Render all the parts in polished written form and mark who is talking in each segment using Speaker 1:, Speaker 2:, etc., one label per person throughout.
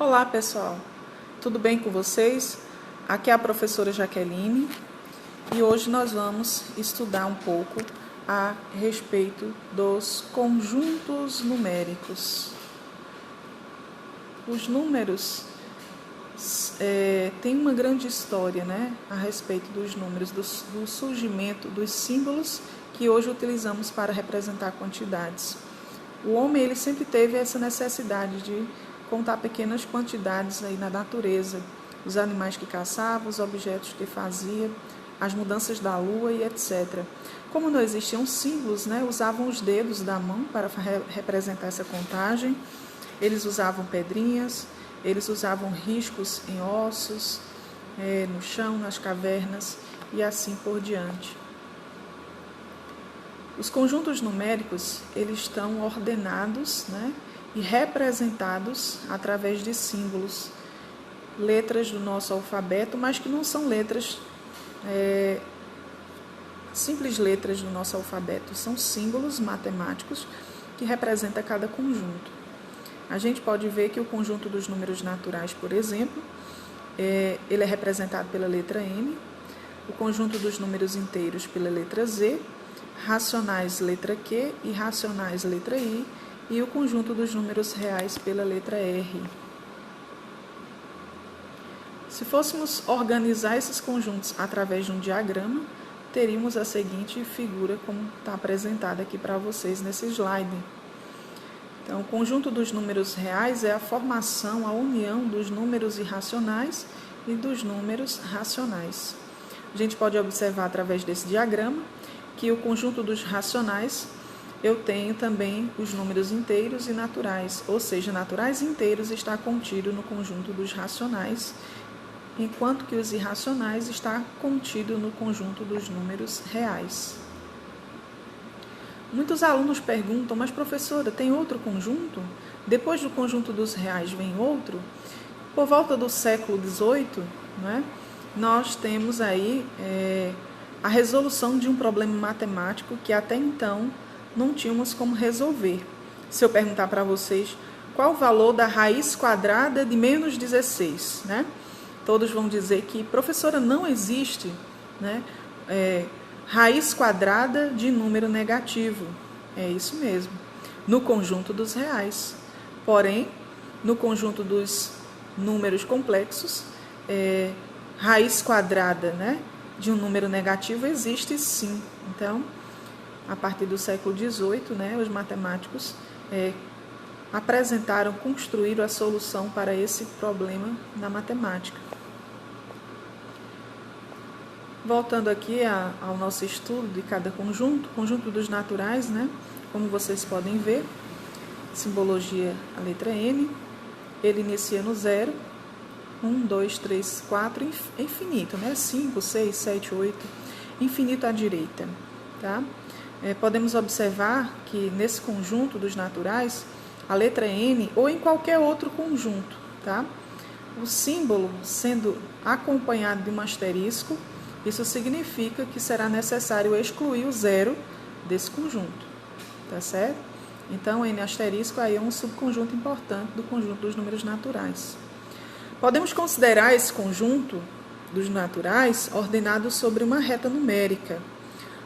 Speaker 1: Olá pessoal, tudo bem com vocês? Aqui é a professora Jaqueline e hoje nós vamos estudar um pouco a respeito dos conjuntos numéricos. Os números têm uma grande história, a respeito dos números, do surgimento dos símbolos que hoje utilizamos para representar quantidades. O homem ele sempre teve essa necessidade de contar pequenas quantidades aí na natureza, os animais que caçava, os objetos que fazia, as mudanças da lua e etc. Como não existiam símbolos, usavam os dedos da mão para representar essa contagem, eles usavam pedrinhas, eles usavam riscos em ossos, no chão, nas cavernas e assim por diante. Os conjuntos numéricos, eles estão ordenados, e representados através de símbolos, letras do nosso alfabeto, mas que não são letras, simples letras do nosso alfabeto, são símbolos matemáticos que representam cada conjunto. A gente pode ver que o conjunto dos números naturais, por exemplo, ele é representado pela letra N, o conjunto dos números inteiros pela letra Z, racionais letra Q, irracionais letra I, e o conjunto dos números reais pela letra R. Se fôssemos organizar esses conjuntos através de um diagrama, teríamos a seguinte figura como está apresentada aqui para vocês nesse slide. Então, o conjunto dos números reais é a formação, a união dos números irracionais e dos números racionais. A gente pode observar através desse diagrama que o conjunto dos racionais eu tenho também os números inteiros e naturais, ou seja, naturais e inteiros está contido no conjunto dos racionais, enquanto que os irracionais está contido no conjunto dos números reais. Muitos alunos perguntam, mas professora, tem outro conjunto? Depois do conjunto dos reais vem outro? Por volta do século XVIII, nós temos aí a resolução de um problema matemático que até então não tínhamos como resolver. Se eu perguntar para vocês qual o valor da raiz quadrada de menos 16, todos vão dizer que, professora, não existe raiz quadrada de número negativo. É isso mesmo, no conjunto dos reais. Porém, no conjunto dos números complexos, raiz quadrada de um número negativo existe sim. Então, a partir do século XVIII, os matemáticos construíram a solução para esse problema na matemática. Voltando aqui ao nosso estudo de cada conjunto dos naturais, como vocês podem ver, simbologia a letra N, ele inicia no 0, 1, 2, 3, 4, infinito, 5, 6, 7, 8, infinito à direita, tá? Podemos observar que nesse conjunto dos naturais, a letra N, ou em qualquer outro conjunto, tá? O símbolo sendo acompanhado de um asterisco, isso significa que será necessário excluir o 0 desse conjunto, tá certo? Então, N asterisco aí é um subconjunto importante do conjunto dos números naturais. Podemos considerar esse conjunto dos naturais ordenado sobre uma reta numérica,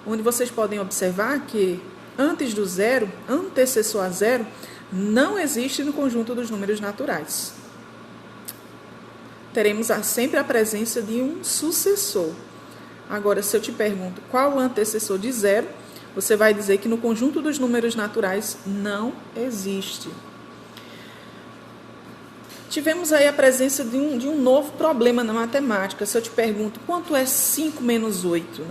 Speaker 1: onde vocês podem observar que antes do zero, antecessor a zero, não existe no conjunto dos números naturais. Teremos sempre a presença de um sucessor. Agora, se eu te pergunto qual o antecessor de zero, você vai dizer que no conjunto dos números naturais não existe. Tivemos aí a presença de um novo problema na matemática. Se eu te pergunto quanto é 5 menos 8,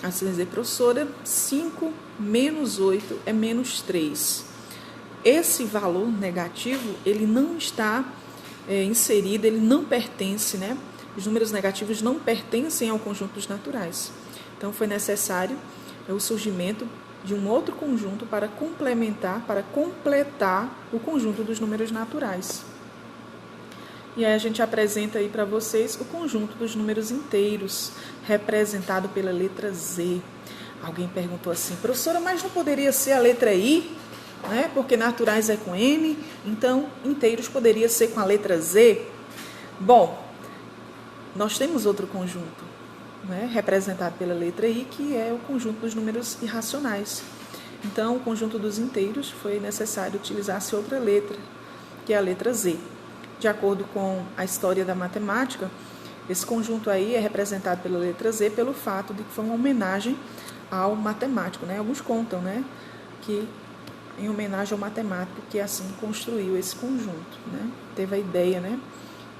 Speaker 1: Assim dizer, professora, 5 menos 8 é menos 3. Esse valor negativo, ele não está inserido, ele não pertence, Os números negativos não pertencem ao conjunto dos naturais. Então, foi necessário o surgimento de um outro conjunto para completar o conjunto dos números naturais. E aí a gente apresenta aí para vocês o conjunto dos números inteiros, representado pela letra Z. Alguém perguntou assim, professora, mas não poderia ser a letra I? né? Porque naturais é com M, então inteiros poderia ser com a letra Z. Bom, nós temos outro conjunto, né, representado pela letra I, que é o conjunto dos números irracionais. Então, o conjunto dos inteiros foi necessário utilizar-se outra letra, que é a letra Z. De acordo com a história da matemática, esse conjunto aí é representado pela letra Z pelo fato de que foi uma homenagem ao matemático, né? Alguns contam, né, que em homenagem ao matemático que assim construiu esse conjunto, né? Teve a ideia, né,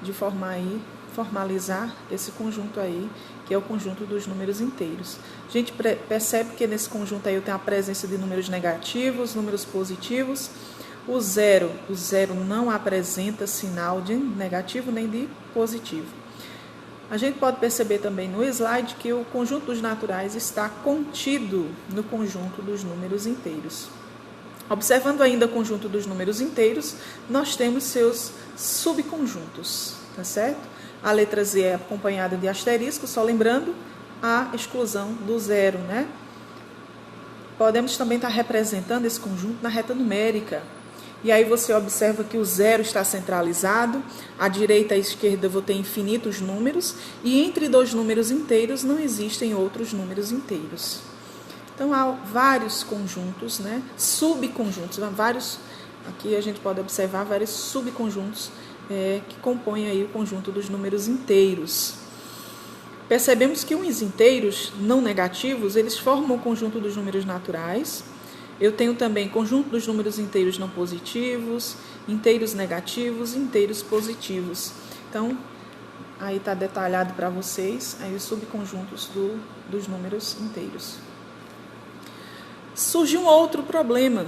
Speaker 1: de formalizar esse conjunto aí, que é o conjunto dos números inteiros. A gente percebe que nesse conjunto aí eu tenho a presença de números negativos, números positivos. O zero não apresenta sinal de negativo nem de positivo. A gente pode perceber também no slide que o conjunto dos naturais está contido no conjunto dos números inteiros. Observando ainda o conjunto dos números inteiros, nós temos seus subconjuntos, tá certo? A letra Z é acompanhada de asterisco, só lembrando a exclusão do zero, né? Podemos também estar representando esse conjunto na reta numérica. E aí você observa que o zero está centralizado, à direita e à esquerda vou ter infinitos números, e entre dois números inteiros não existem outros números inteiros. Então, há vários conjuntos, né, subconjuntos, aqui a gente pode observar vários subconjuntos que compõem aí o conjunto dos números inteiros. Percebemos que os inteiros não negativos, eles formam o conjunto dos números naturais. Eu tenho também conjunto dos números inteiros não positivos, inteiros negativos e inteiros positivos. Então, aí está detalhado para vocês aí os subconjuntos dos números inteiros. Surgiu um outro problema.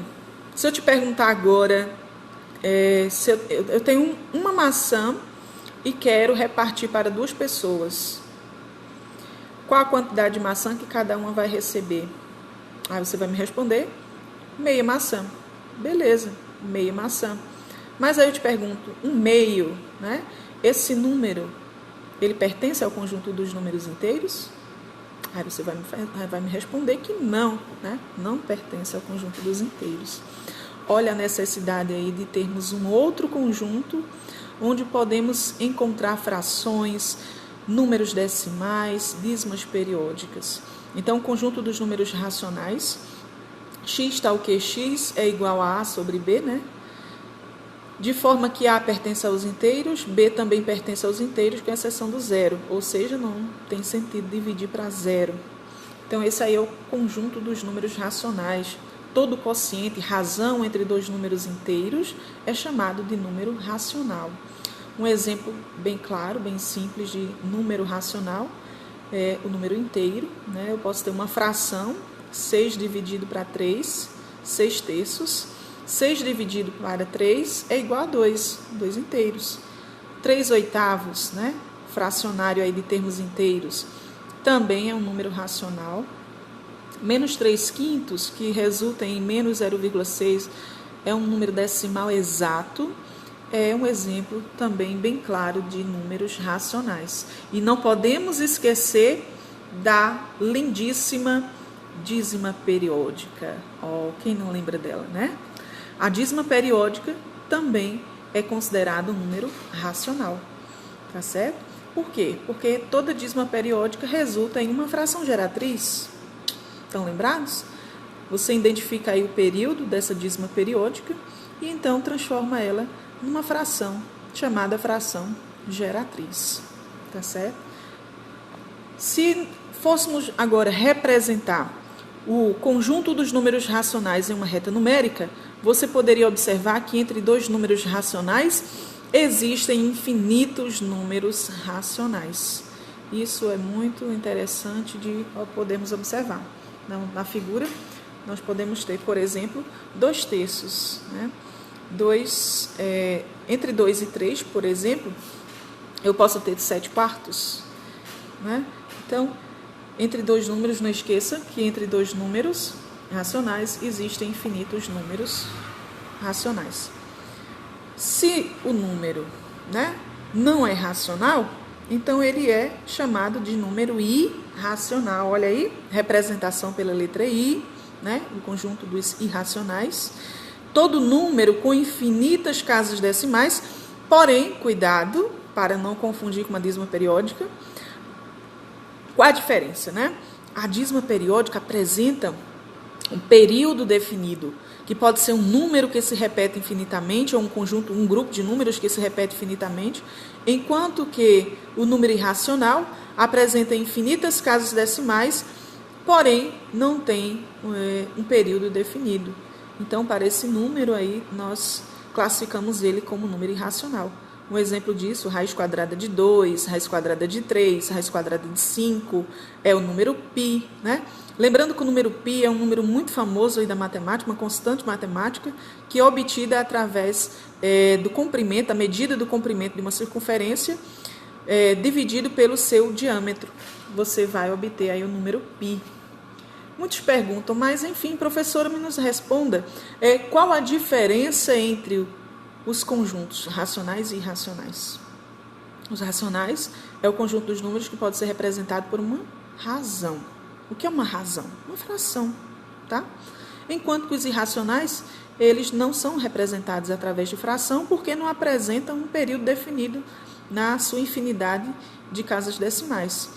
Speaker 1: Se eu te perguntar agora, eu tenho uma maçã e quero repartir para 2 pessoas, qual a quantidade de maçã que cada uma vai receber? Aí você vai me responder, meia maçã. Beleza, meia maçã. Mas aí eu te pergunto, um meio, né? Esse número, ele pertence ao conjunto dos números inteiros? Aí você vai me responder que não, né? Não pertence ao conjunto dos inteiros. Olha a necessidade aí de termos um outro conjunto onde podemos encontrar frações, números decimais, dízimas periódicas. Então, o conjunto dos números racionais, x tal que x é igual a A sobre B, né? De forma que A pertence aos inteiros, B também pertence aos inteiros, com exceção do zero, ou seja, não tem sentido dividir para zero. Então, esse aí é o conjunto dos números racionais. Todo quociente, razão entre 2 números inteiros, é chamado de número racional. Um exemplo bem claro, bem simples de número racional é o número inteiro, né? Eu posso ter uma fração, 6 dividido para 3, 6 terços. 6 dividido para 3 é igual a 2 inteiros. 3 oitavos, né? Fracionário aí de termos inteiros, também é um número racional. Menos 3 quintos, que resulta em menos 0,6, é um número decimal exato. É um exemplo também bem claro de números racionais. E não podemos esquecer da lindíssima dízima periódica. Quem não lembra dela, né? A dízima periódica também é considerado um número racional, tá certo? Por quê? Porque toda dízima periódica resulta em uma fração geratriz. Estão lembrados? Você identifica aí o período dessa dízima periódica e então transforma ela numa fração chamada fração geratriz, tá certo? Se fôssemos agora representar o conjunto dos números racionais em uma reta numérica, você poderia observar que entre 2 números racionais existem infinitos números racionais. Isso é muito interessante de podermos observar. Na figura, nós podemos ter, por exemplo, 2 terços, né? Entre 2 e 3, por exemplo, eu posso ter 7 quartos, né? Então, entre 2 números, não esqueça que entre 2 números racionais existem infinitos números racionais. Se o número, né, não é racional, então ele é chamado de número irracional. Olha aí, representação pela letra I, né, o conjunto dos irracionais. todo número com infinitas casas decimais, porém, cuidado para não confundir com uma dízima periódica. Qual a diferença, né? A dízima periódica apresenta um período definido, que pode ser um número que se repete infinitamente, ou um grupo de números que se repete infinitamente, enquanto que o número irracional apresenta infinitas casas decimais, porém não tem um período definido. Então, para esse número aí, nós classificamos ele como número irracional. Um exemplo disso, raiz quadrada de 2, raiz quadrada de 3, raiz quadrada de 5, é o número π, né? Lembrando que o número π é um número muito famoso aí da matemática, uma constante matemática, que é obtida através do comprimento, a medida do comprimento de uma circunferência, dividido pelo seu diâmetro. Você vai obter aí o número π. Muitos perguntam, mas enfim, professora, me nos responda, qual a diferença entre os conjuntos racionais e irracionais? Os racionais é o conjunto dos números que pode ser representado por uma razão. O que é uma razão? Uma fração, tá? Enquanto que os irracionais, eles não são representados através de fração, porque não apresentam um período definido na sua infinidade de casas decimais.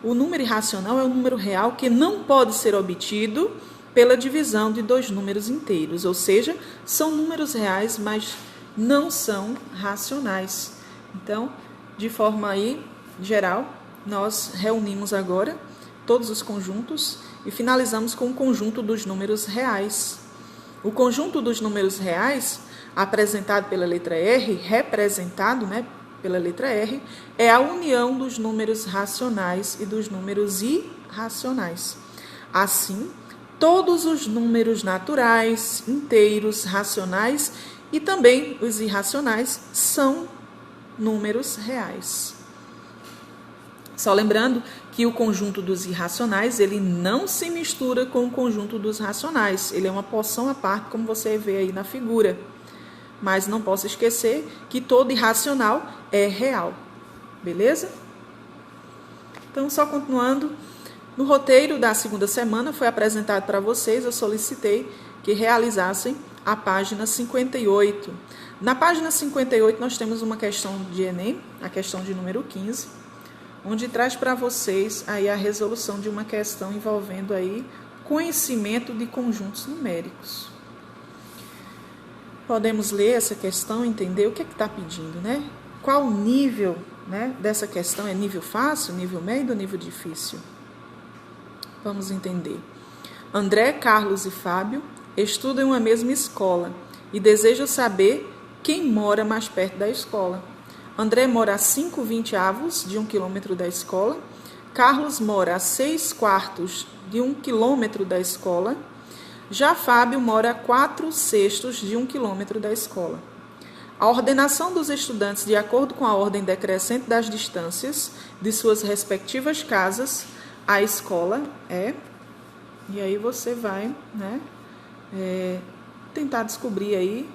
Speaker 1: O número irracional é um número real que não pode ser obtido pela divisão de dois números inteiros, ou seja, são números reais, mas não são racionais. Então, de forma aí geral, nós reunimos agora todos os conjuntos e finalizamos com o conjunto dos números reais. O conjunto dos números reais, apresentado pela letra R, representado, né, pela letra R, é a união dos números racionais e dos números irracionais. Assim, todos os números naturais, inteiros, racionais e também os irracionais são números reais. Só lembrando que o conjunto dos irracionais, ele não se mistura com o conjunto dos racionais. Ele é uma porção à parte, como você vê aí na figura. Mas não posso esquecer que todo irracional é real. Beleza? Então, só continuando, no roteiro da segunda semana foi apresentado para vocês, eu solicitei que realizassem a página 58. Na página 58 nós temos uma questão de Enem, a questão de número 15, onde traz para vocês aí a resolução de uma questão envolvendo aí conhecimento de conjuntos numéricos. Podemos ler essa questão e entender o que está pedindo, né? Qual o nível, né, dessa questão? É nível fácil, nível médio ou nível difícil? Vamos entender. André, Carlos e Fábio estudam em uma mesma escola e desejam saber quem mora mais perto da escola. André mora a 5/20 de 1 quilômetro da escola, Carlos mora a 6/4 de 1 quilômetro da escola, já Fábio mora a 4/6 de 1 quilômetro da escola. A ordenação dos estudantes de acordo com a ordem decrescente das distâncias de suas respectivas casas à escola é... E aí você vai, né, tentar descobrir aí.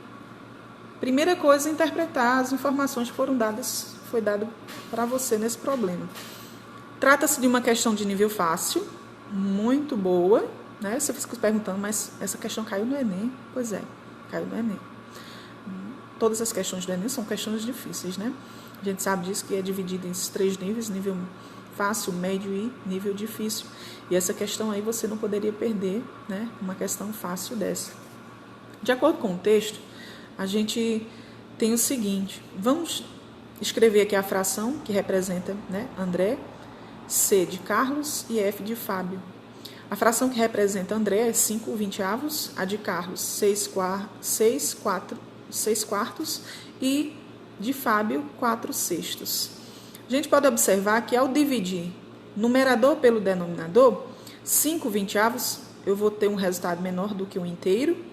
Speaker 1: Primeira coisa, interpretar as informações que foi dado para você nesse problema. Trata-se de uma questão de nível fácil, muito boa, né? Você fica se perguntando, mas essa questão caiu no Enem? Pois é, caiu no Enem. Todas as questões do Enem são questões difíceis, né? A gente sabe disso, que é dividido em esses 3 níveis, nível fácil, médio e nível difícil. E essa questão aí você não poderia perder, né? Uma questão fácil dessa. De acordo com o texto, a gente tem o seguinte, vamos escrever aqui a fração que representa, né, André, C de Carlos e F de Fábio. A fração que representa André é 5/20, a de Carlos 6/4 e de Fábio 4/6. A gente pode observar que ao dividir numerador pelo denominador, 5/20 eu vou ter um resultado menor do que o inteiro.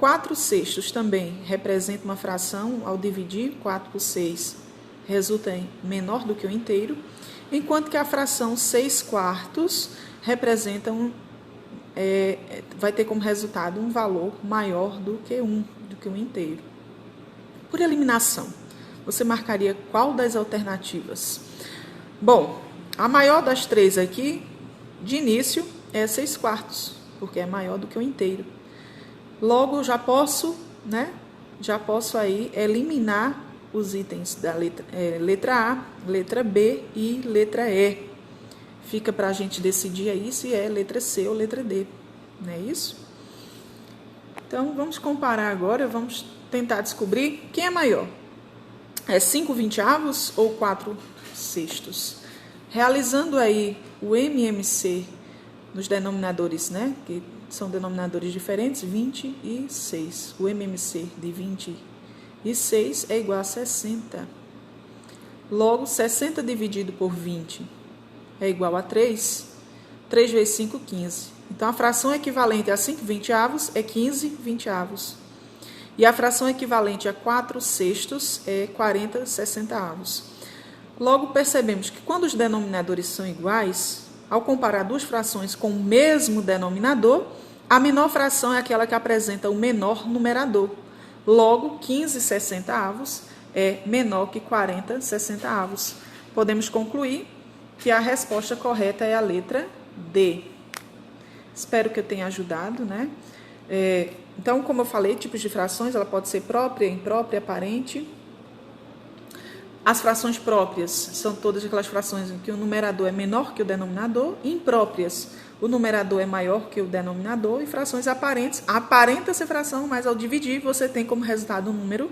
Speaker 1: 4/6 também representa uma fração, ao dividir 4 por 6 resulta em menor do que o inteiro, enquanto que a fração 6/4 representa vai ter como resultado um valor maior do que um inteiro. Por eliminação, você marcaria qual das alternativas? Bom, a maior das 3 aqui, de início, é 6/4, porque é maior do que o inteiro. Logo, já posso, né? Já posso aí eliminar os itens da letra A, letra B e letra E. Fica para a gente decidir aí se é letra C ou letra D, não é isso? Então, vamos comparar agora, vamos tentar descobrir quem é maior. É 5/20 ou 4/6? Realizando aí o MMC nos denominadores, né? Que são denominadores diferentes, 20 e 6. O MMC de 26 é igual a 60. Logo, 60 dividido por 20 é igual a 3. 3 vezes 5, 15. Então, a fração equivalente a 5/20 é 15/20. E a fração equivalente a 4/6 é 40/60. Logo, percebemos que quando os denominadores são iguais, ao comparar duas frações com o mesmo denominador, a menor fração é aquela que apresenta o menor numerador. Logo, 15/60 é menor que 40/60. Podemos concluir que a resposta correta é a letra D. Espero que eu tenha ajudado, né? Então, como eu falei, tipos de frações, ela pode ser própria, imprópria, aparente. As frações próprias são todas aquelas frações em que o numerador é menor que o denominador. Impróprias, o numerador é maior que o denominador. E frações aparentes, aparenta ser fração, mas ao dividir você tem como resultado um número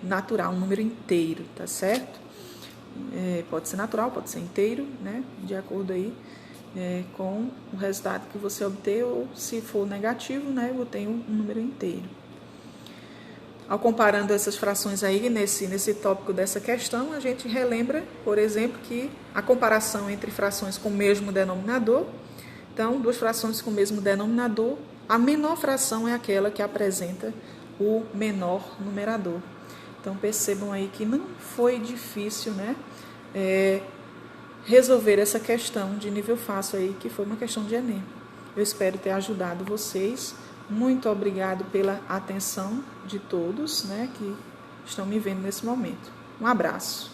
Speaker 1: natural, um número inteiro, tá certo? Pode ser natural, pode ser inteiro, né? De acordo aí com o resultado que você obter, ou se for negativo, né? Eu tenho um número inteiro. Ao comparando essas frações aí, nesse tópico dessa questão, a gente relembra, por exemplo, que a comparação entre frações com o mesmo denominador, então, duas frações com o mesmo denominador, a menor fração é aquela que apresenta o menor numerador. Então, percebam aí que não foi difícil, né, resolver essa questão de nível fácil aí, que foi uma questão de Enem. Eu espero ter ajudado vocês. Muito obrigado pela atenção de todos, né, que estão me vendo nesse momento. Um abraço.